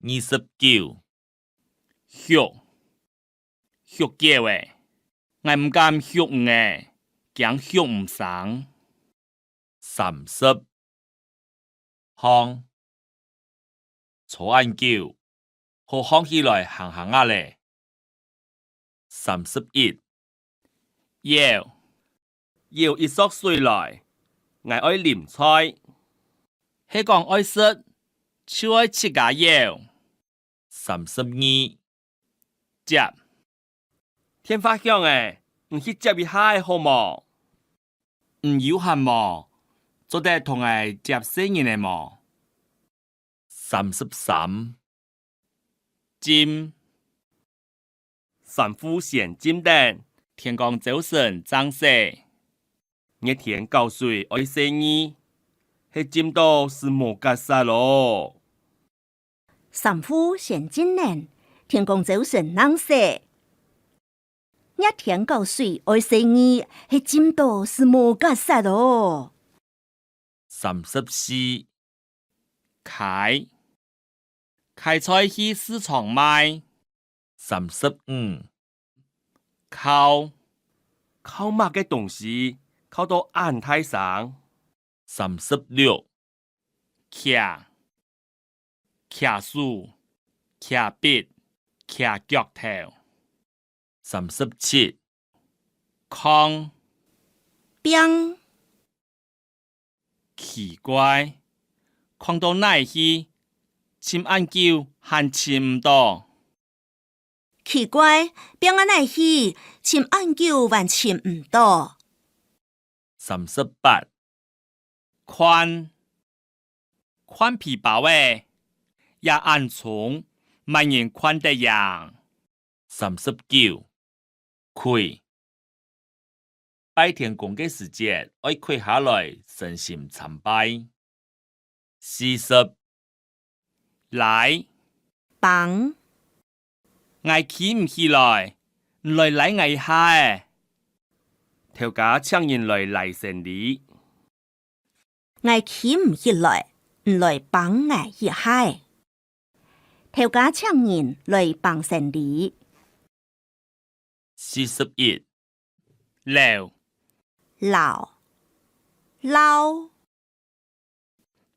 29血叫诶，我唔敢血唔诶，驚血唔生。30烘草按久，好烘起來行行啊咧。31舀一索水來，我愛淋菜。係講愛食，就愛切個舀。32接天發響誒，唔去接一下好無？唔有限無，做得同我接生人誒無。33金神父顯金燈，天公早晨張世，熱天高水愛生意，係金到是無格殺咯。神父顯金燈，天公早晨張世，熱天高水愛生意，係金到是無格殺咯。34開菜去市場賣。35靠乜嘅東西靠到眼太上。36徛樹徛筆徛腳頭。37空冰奇怪，看到哪去？深暗久還深唔到。奇怪，邊個來去？深暗久還深唔到。38寬皮包誒，也暗從萬人寬的樣。39開拜天公嘅時節，愛開下來誠心參拜。40來幫我起唔起來，來我一下誒。頭家請人來成禮，我起唔起來，唔來幫我一下。頭家請人來幫成禮。41撈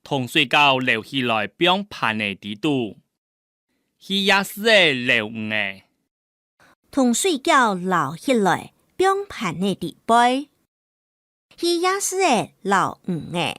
同水餃撈起來變盤嘅地度，佢也是誒撈嘅。同水餃撈起來變盤嘅地杯，佢也是誒撈嘅。